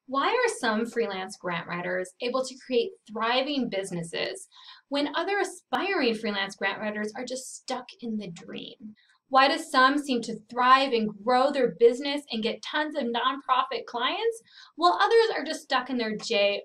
Why are some freelance grant writers able to create thriving businesses when other aspiring freelance grant writers are just stuck in the dream? Why do some seem to thrive and grow their business and get tons of nonprofit clients while others are just stuck in their job?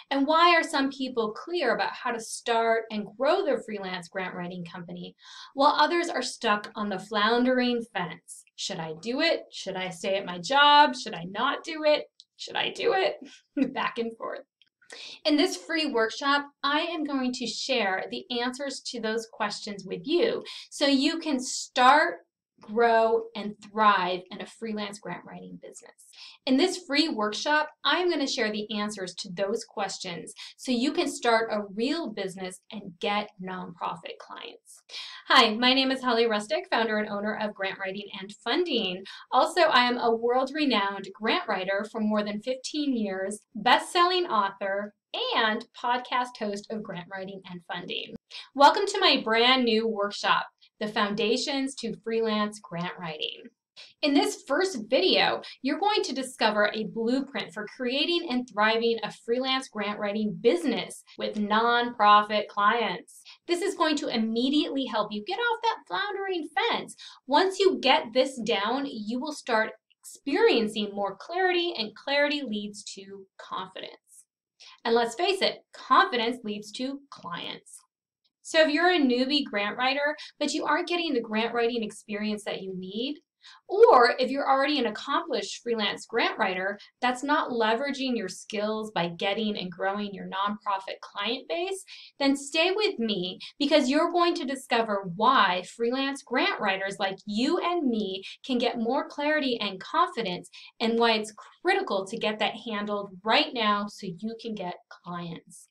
And why are some people clear about how to start and grow their freelance grant writing company while others are stuck on the floundering fence? Should I do it? Should I stay at my job? Should I not do it? Should I do it? Back and forth. In this free workshop, I am going to share the answers to those questions with you so you can start, grow, and thrive in a freelance grant writing business. In this free workshop, I am going to share the answers to those questions so you can start a real business and get nonprofit clients. Hi, my name is Holly Rustick, founder and owner of Grant Writing and Funding. Also, I am a world-renowned grant writer for more than 15 years, best-selling author, and podcast host of Grant Writing and Funding. Welcome to my brand new workshop, The Foundations to Freelance Grant Writing. In this first video, you're going to discover a blueprint for creating and thriving a freelance grant writing business with nonprofit clients. This is going to immediately help you get off that floundering fence. Once you get this down, you will start experiencing more clarity, and clarity leads to confidence. And let's face it, confidence leads to clients. So if you're a newbie grant writer, but you aren't getting the grant writing experience that you need, or if you're already an accomplished freelance grant writer that's not leveraging your skills by getting and growing your nonprofit client base, then stay with me because you're going to discover why freelance grant writers like you and me can get more clarity and confidence, and why it's critical to get that handled right now so you can get clients.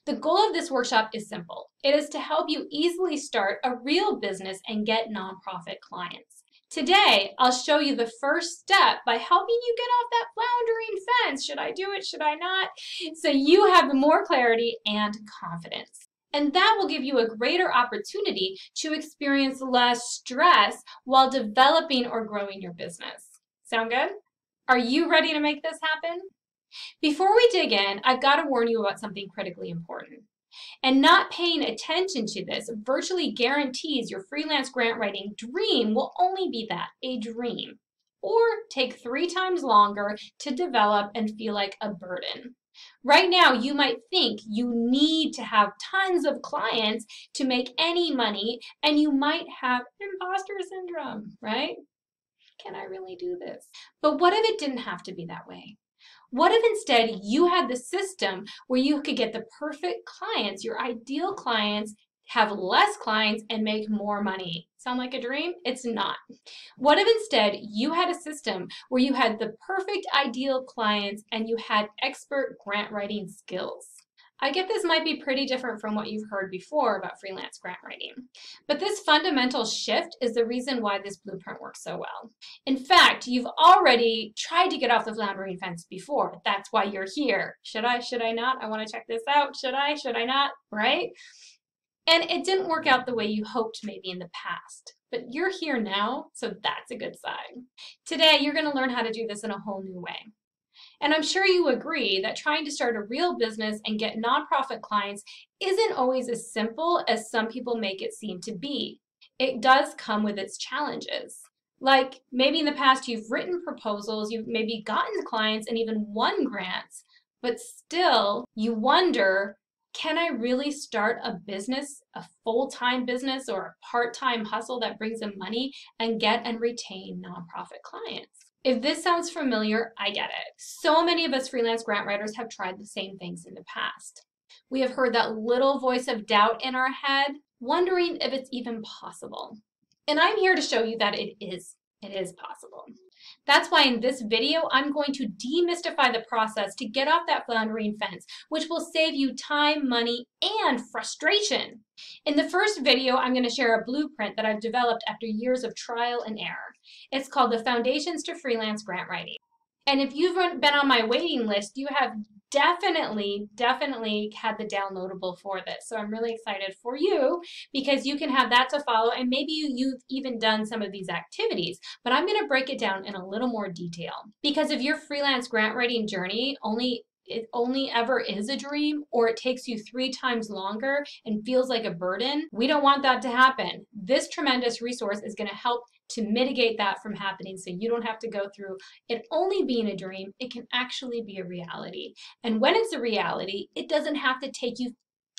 The goal of this workshop is simple. It is to help you easily start a real business and get nonprofit clients. Today, I'll show you the first step by helping you get off that floundering fence. Should I do it? Should I not? So you have more clarity and confidence. And that will give you a greater opportunity to experience less stress while developing or growing your business. Sound good? Are you ready to make this happen? Before we dig in, I've got to warn you about something critically important. And not paying attention to this virtually guarantees your freelance grant writing dream will only be that, a dream, or take 3 times longer to develop and feel like a burden. Right now, you might think you need to have tons of clients to make any money, and you might have imposter syndrome, right? Can I really do this? But what if it didn't have to be that way? What if instead you had the system where you could get the perfect clients, your ideal clients, have less clients, and make more money? Sound like a dream? It's not. What if instead you had a system where you had the perfect ideal clients and you had expert grant writing skills? I get this might be pretty different from what you've heard before about freelance grant writing, but this fundamental shift is the reason why this blueprint works so well. In fact, you've already tried to get off the floundering fence before. That's why you're here. Should I not? I want to check this out. Should I not? Right? And it didn't work out the way you hoped maybe in the past, but you're here now, so that's a good sign. Today, you're going to learn how to do this in a whole new way. And I'm sure you agree that trying to start a real business and get nonprofit clients isn't always as simple as some people make it seem to be. It does come with its challenges. Like maybe in the past you've written proposals, you've maybe gotten clients and even won grants, but still you wonder, can I really start a business, a full-time business or a part-time hustle that brings in money and get and retain nonprofit clients? If this sounds familiar, I get it. So many of us freelance grant writers have tried the same things in the past. We have heard that little voice of doubt in our head, wondering if it's even possible. And I'm here to show you that it is possible. That's why in this video, I'm going to demystify the process to get off that floundering fence, which will save you time, money, and frustration. In the first video, I'm going to share a blueprint that I've developed after years of trial and error. It's called The Foundations to Freelance Grant Writing. And if you've been on my waiting list, you have definitely had the downloadable for this. So I'm really excited for you because you can have that to follow, and maybe you've even done some of these activities, but I'm going to break it down in a little more detail. Because if your freelance grant writing journey it only ever is a dream, or it takes you 3 times longer and feels like a burden, we don't want that to happen. This tremendous resource is going to help to mitigate that from happening, so you don't have to go through it only being a dream. It can actually be a reality. And when it's a reality, it doesn't have to take you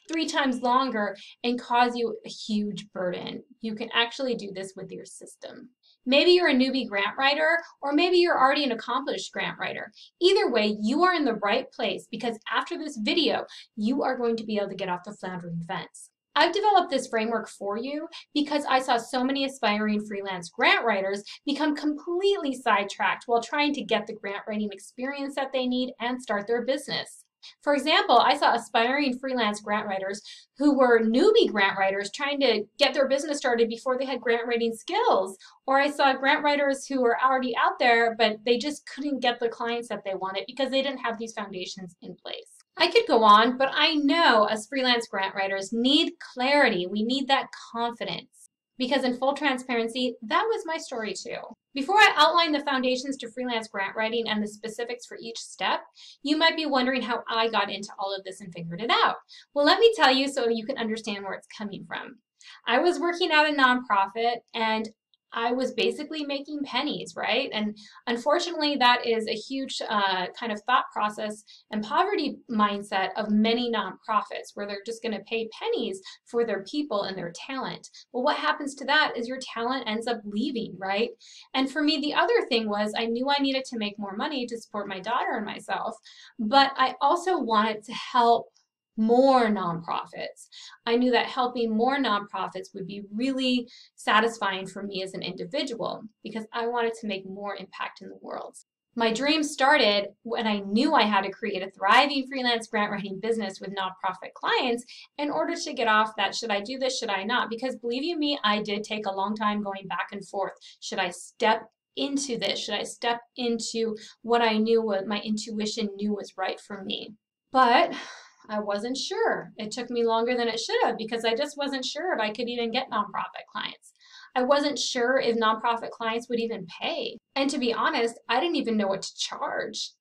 3 times longer and cause you a huge burden. You can actually do this with your system. Maybe you're a newbie grant writer, or maybe you're already an accomplished grant writer. Either way, you are in the right place, because after this video, you are going to be able to get off the floundering fence. I've developed this framework for you because I saw so many aspiring freelance grant writers become completely sidetracked while trying to get the grant writing experience that they need and start their business. For example, I saw aspiring freelance grant writers who were newbie grant writers trying to get their business started before they had grant writing skills. Or I saw grant writers who were already out there, but they just couldn't get the clients that they wanted because they didn't have these foundations in place. I could go on, but I know as freelance grant writers need clarity. We need that confidence. Because in full transparency, that was my story too. Before I outline the foundations to freelance grant writing and the specifics for each step, you might be wondering how I got into all of this and figured it out. Well, let me tell you so you can understand where it's coming from. I was working at a nonprofit, and I was basically making pennies, right? And unfortunately, that is a huge kind of thought process and poverty mindset of many nonprofits, where they're just going to pay pennies for their people and their talent. Well, what happens to that is your talent ends up leaving, right? And for me, the other thing was I knew I needed to make more money to support my daughter and myself, but I also wanted to help more nonprofits. I knew that helping more nonprofits would be really satisfying for me as an individual, because I wanted to make more impact in the world. My dream started when I knew I had to create a thriving freelance grant writing business with nonprofit clients in order to get off that should I do this, should I not? Because believe you me, I did take a long time going back and forth. Should I step into this? Should I step into what I knew, what my intuition knew was right for me? But I wasn't sure. It took me longer than it should have because I just wasn't sure if I could even get nonprofit clients. I wasn't sure if nonprofit clients would even pay. And to be honest, I didn't even know what to charge.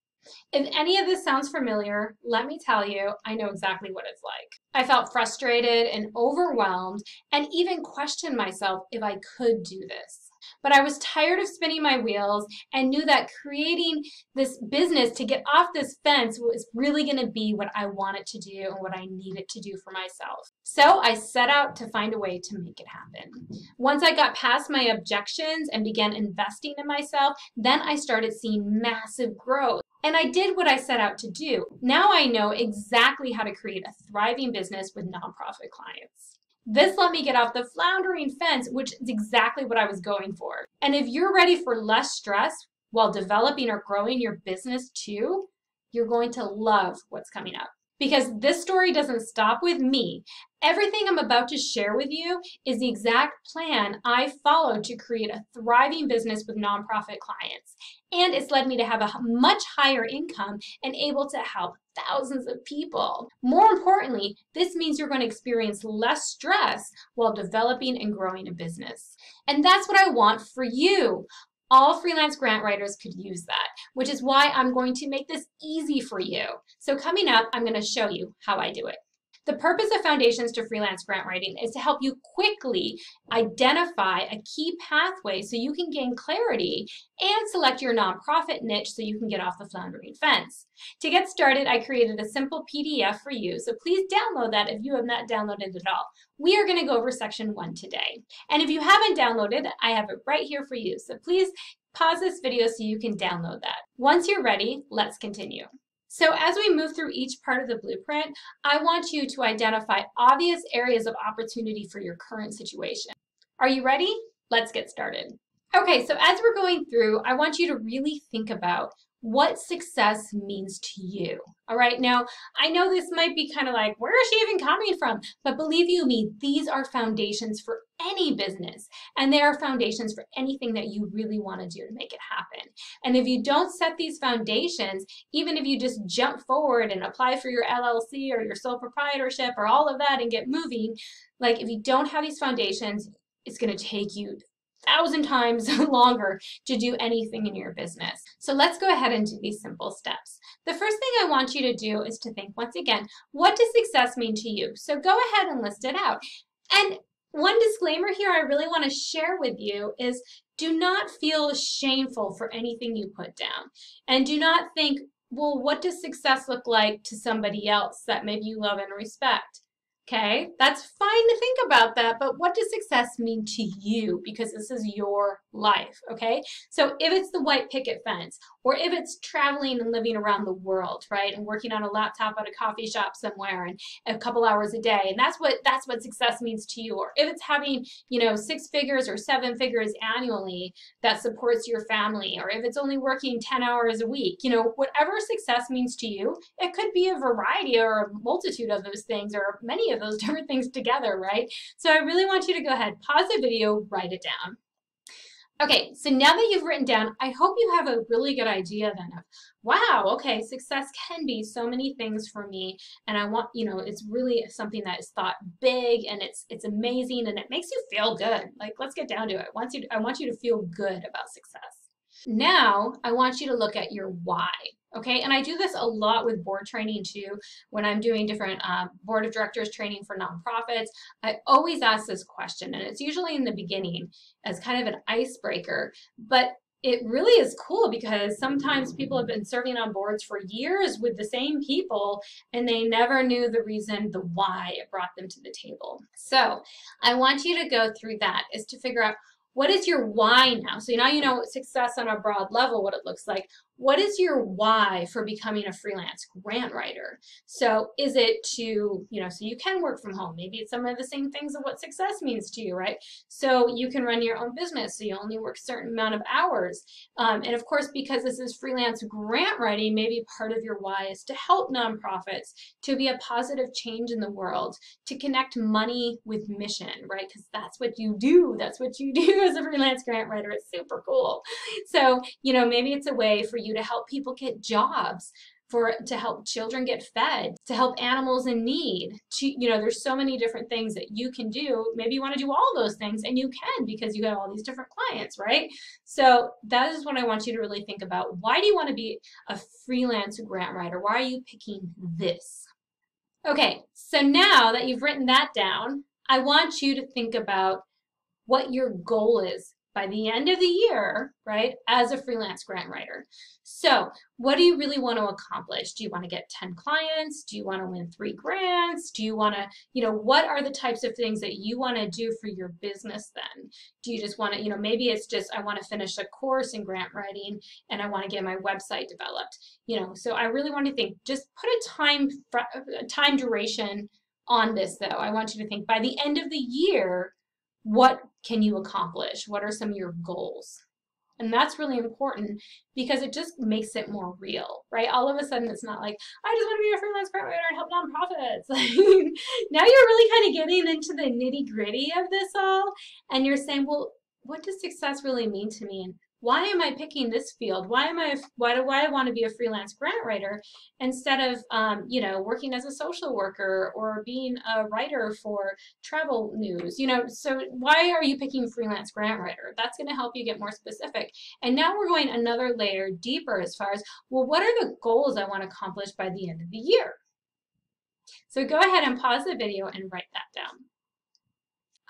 If any of this sounds familiar, let me tell you, I know exactly what it's like. I felt frustrated and overwhelmed and even questioned myself if I could do this. But I was tired of spinning my wheels and knew that creating this business to get off this fence was really going to be what I wanted to do and what I needed to do for myself. So I set out to find a way to make it happen. Once I got past my objections and began investing in myself, then I started seeing massive growth. And I did what I set out to do. Now I know exactly how to create a thriving business with nonprofit clients. This let me get off the floundering fence, which is exactly what I was going for. And if you're ready for less stress while developing or growing your business too, you're going to love what's coming up. Because this story doesn't stop with me. Everything I'm about to share with you is the exact plan I followed to create a thriving business with nonprofit clients. And it's led me to have a much higher income and able to help thousands of people. More importantly, this means you're going to experience less stress while developing and growing a business. And that's what I want for you. All freelance grant writers could use that, which is why I'm going to make this easy for you. So coming up, I'm going to show you how I do it. The purpose of Foundations to Freelance Grant Writing is to help you quickly identify a key pathway so you can gain clarity and select your nonprofit niche so you can get off the floundering fence. To get started, I created a simple PDF for you, so please download that if you have not downloaded it all. We are going to go over section 1 today. And if you haven't downloaded, I have it right here for you, so please pause this video so you can download that. Once you're ready, let's continue. So as we move through each part of the blueprint, I want you to identify obvious areas of opportunity for your current situation. Are you ready? Let's get started. Okay, so as we're going through, I want you to really think about what success means to you. All right, now I know this might be kind of like, where is she even coming from? But believe you me, these are foundations for any business, and they are foundations for anything that you really want to do to make it happen. And if you don't set these foundations, even if you just jump forward and apply for your LLC or your sole proprietorship or all of that and get moving, like if you don't have these foundations, it's going to take you 1,000 times longer to do anything in your business. So let's go ahead and do these simple steps. The first thing I want you to do is to think once again, what does success mean to you? So go ahead and list it out. And one disclaimer here I really want to share with you is do not feel shameful for anything you put down. And do not think, well, what does success look like to somebody else that maybe you love and respect? Okay, that's fine to think about that, but what does success mean to you? Because this is your life, okay? So if it's the white picket fence, or if it's traveling and living around the world, right, and working on a laptop at a coffee shop somewhere and a couple hours a day, and that's what success means to you, or if it's having, 6 figures or 7 figures annually that supports your family, or if it's only working 10 hours a week, whatever success means to you, it could be a variety or a multitude of those things, or many of those different things together, right? So I really want you to go ahead, pause the video, write it down. Okay, so now that you've written down, I hope you have a really good idea then of, wow, okay, success can be so many things for me, and I want, it's really something that is thought big, and it's amazing, and it makes you feel good. Like, let's get down to it. I want you to feel good about success. Now, I want you to look at your why. Okay, and I do this a lot with board training too. When I'm doing different board of directors training for nonprofits, I always ask this question, and it's usually in the beginning as kind of an icebreaker, but it really is cool because sometimes people have been serving on boards for years with the same people and they never knew the reason, the why it brought them to the table. So I want you to go through that, is to figure out, what is your why now? So now you know success on a broad level, what it looks like. What is your why for becoming a freelance grant writer? So is it to, so you can work from home. Maybe it's some of the same things of what success means to you, right? So you can run your own business, so you only work a certain amount of hours. And of course, because this is freelance grant writing, maybe part of your why is to help nonprofits, to be a positive change in the world, to connect money with mission, right? Because that's what you do. That's what you do as a freelance grant writer. It's super cool. So, maybe it's a way for you to help people get jobs, to help children get fed, to help animals in need. There's so many different things that you can do. Maybe you want to do all those things, and you can because you have all these different clients, right? So that is what I want you to really think about. Why do you want to be a freelance grant writer? Why are you picking this? Okay, so now that you've written that down, I want you to think about what your goal is by the end of the year, right, as a freelance grant writer. So what do you really want to accomplish? Do you want to get 10 clients? Do you want to win 3 grants? Do you want to, what are the types of things that you want to do for your business then? Do you just want to, maybe it's just, I want to finish a course in grant writing and I want to get my website developed, so I really want to think, just put a time duration on this though. I want you to think by the end of the year, what can you accomplish? What are some of your goals? And that's really important because it just makes it more real, right? All of a sudden, it's not like, I just want to be a freelance grant writer and help nonprofits. Now you're really kind of getting into the nitty gritty of this all. And you're saying, well, what does success really mean to me? And why am I picking this field? Why do I want to be a freelance grant writer instead of, working as a social worker or being a writer for travel news? So why are you picking freelance grant writer? That's going to help you get more specific. And now we're going another layer deeper as far as, well, what are the goals I want to accomplish by the end of the year? So go ahead and pause the video and write that down.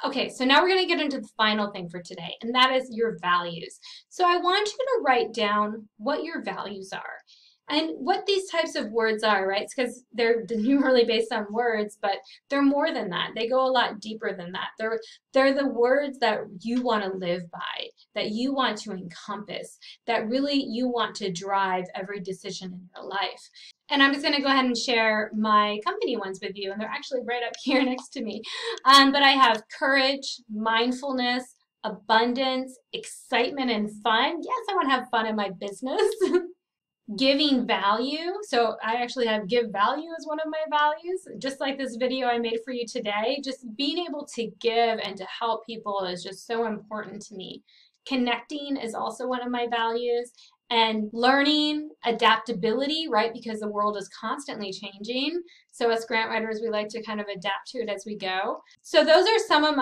Okay, so now we're going to get into the final thing for today, and that is your values. So I want you to write down what your values are and what these types of words are, right? It's because they're numerically based on words, but they're more than that. They go a lot deeper than that. They're the words that you want to live by, that you want to encompass, that really you want to drive every decision in your life. And I'm just going to go ahead and share my company ones with you, and they're actually right up here next to me. But I have courage, mindfulness, abundance, excitement, and fun. Yes, I want to have fun in my business. giving value. So I actually have give value as one of my values, just like this video I made for you today. Just being able to give and to help people is just so important to me. Connecting is also one of my values, and learning, adaptability, right? Because the world is constantly changing. So as grant writers, we like to kind of adapt to it as we go. So those are some of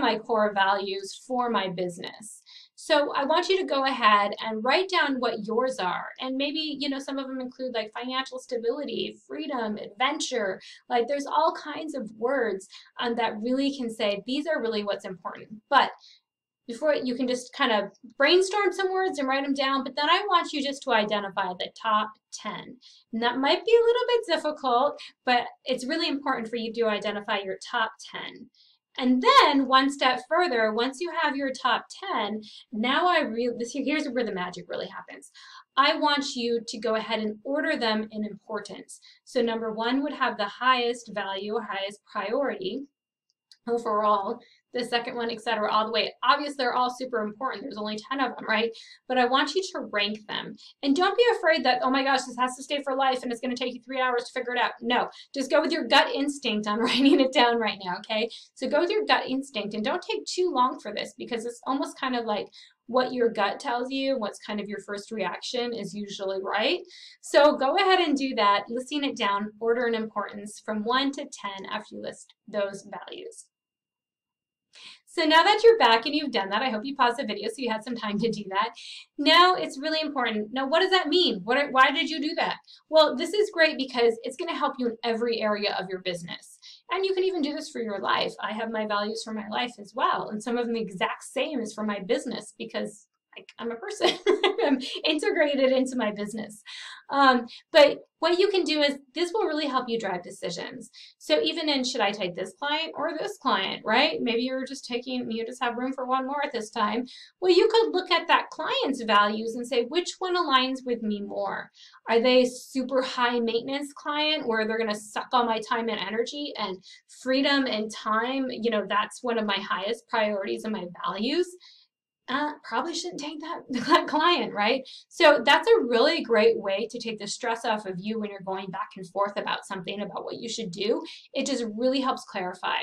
my core values for my business. So I want you to go ahead and write down what yours are. And maybe, some of them include like financial stability, freedom, adventure. Like there's all kinds of words that really can say these are really what's important. But before, you can just kind of brainstorm some words and write them down, but then I want you just to identify the top 10. And that might be a little bit difficult, but it's really important for you to identify your top 10. And then one step further, once you have your top 10, now here's where the magic really happens. I want you to go ahead and order them in importance. So number 1 would have the highest value, highest priority overall, the second one, etc., all the way. Obviously, they're all super important. There's only 10 of them, right? But I want you to rank them. And don't be afraid that, oh my gosh, this has to stay for life and it's going to take you 3 hours to figure it out. No, just go with your gut instinct on writing it down right now, okay? So go with your gut instinct and don't take too long for this, because it's almost kind of like what your gut tells you, what's kind of your first reaction is usually right. So go ahead and do that, listing it down, order in importance from 1 to 10 after you list those values. So now that you're back and you've done that, I hope you paused the video so you had some time to do that. Now it's really important. Now, what does that mean? Why did you do that? Well, this is great because it's going to help you in every area of your business. And you can even do this for your life. I have my values for my life as well. And some of them the exact same as for my business, because I'm a person. I'm integrated into my business. But what you can do is this will really help you drive decisions. So even in, should I take this client or this client, right? Maybe you just have room for one more at this time. Well, you could look at that client's values and say, which one aligns with me more? Are they super high maintenance client where they're going to suck all my time and energy, and freedom and time? That's one of my highest priorities and my values. Probably shouldn't take that client, right? So that's a really great way to take the stress off of you when you're going back and forth about something, about what you should do. It just really helps clarify.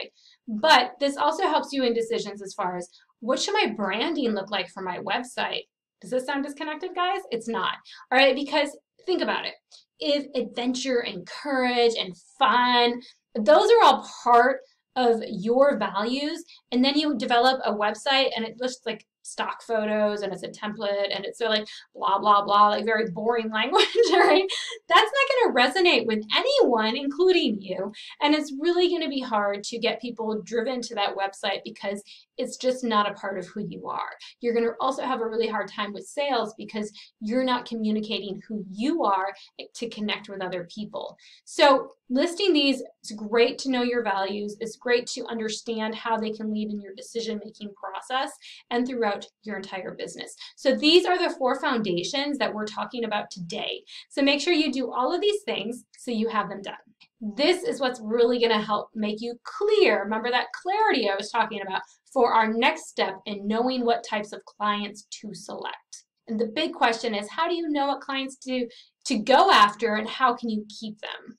But this also helps you in decisions as far as, what should my branding look like for my website? Does this sound disconnected, guys? It's not. All right, because think about it. If adventure and courage and fun, those are all part of your values, and then you develop a website and it looks like stock photos and it's a template and it's so like blah blah blah, like very boring language, right? That's not going to resonate with anyone, including you, and it's really going to be hard to get people driven to that website because it's just not a part of who you are. You're going to also have a really hard time with sales because you're not communicating who you are to connect with other people. So listing these, it's great to know your values. It's great to understand how they can lead in your decision-making process and throughout your entire business. So these are the 4 foundations that we're talking about today. So make sure you do all of these things so you have them done. This is what's really going to help make you clear. Remember that clarity I was talking about for our next step in knowing what types of clients to select. And the big question is, how do you know what clients to go after, and how can you keep them?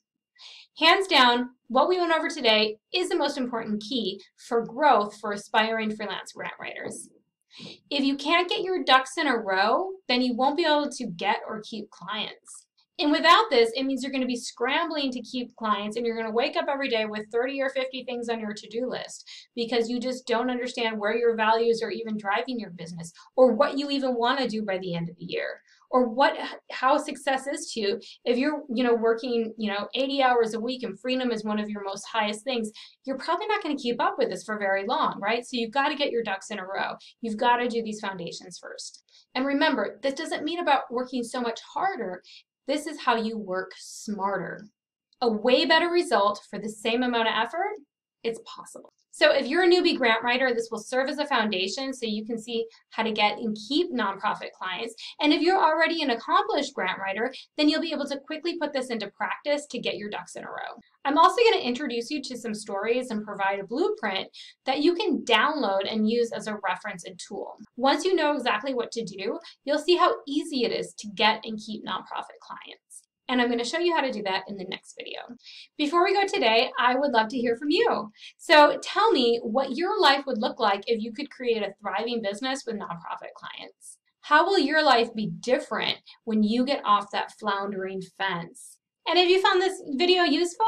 Hands down, what we went over today is the most important key for growth for aspiring freelance grant writers. If you can't get your ducks in a row, then you won't be able to get or keep clients. And without this, it means you're going to be scrambling to keep clients, and you're going to wake up every day with 30 or 50 things on your to-do list because you just don't understand where your values are even driving your business, or what you even want to do by the end of the year, or how success is to you. If you're working 80 hours a week and freedom is one of your most highest things, you're probably not going to keep up with this for very long, right? So you've got to get your ducks in a row. You've got to do these foundations first. And remember, this doesn't mean about working so much harder. This is how you work smarter. A way better result for the same amount of effort It's possible. So if you're a newbie grant writer, this will serve as a foundation so you can see how to get and keep nonprofit clients. And if you're already an accomplished grant writer, then you'll be able to quickly put this into practice to get your ducks in a row. I'm also going to introduce you to some stories and provide a blueprint that you can download and use as a reference and tool. Once you know exactly what to do, you'll see how easy it is to get and keep nonprofit clients. And I'm going to show you how to do that in the next video. Before we go today, I would love to hear from you. So tell me what your life would look like if you could create a thriving business with nonprofit clients. How will your life be different when you get off that floundering fence? And if you found this video useful,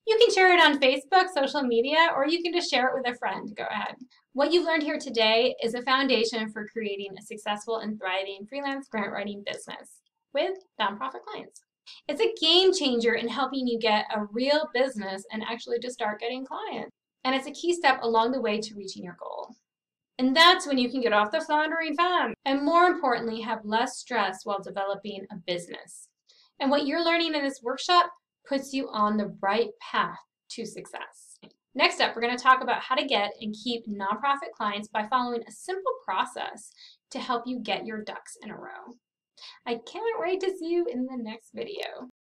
you can share it on Facebook, social media, or you can just share it with a friend. Go ahead. What you've learned here today is a foundation for creating a successful and thriving freelance grant writing business with nonprofit clients. It's a game changer in helping you get a real business and actually just start getting clients. And it's a key step along the way to reaching your goal. And that's when you can get off the floundering fence and, more importantly, have less stress while developing a business. And what you're learning in this workshop puts you on the right path to success. Next up, we're going to talk about how to get and keep nonprofit clients by following a simple process to help you get your ducks in a row. I can't wait to see you in the next video.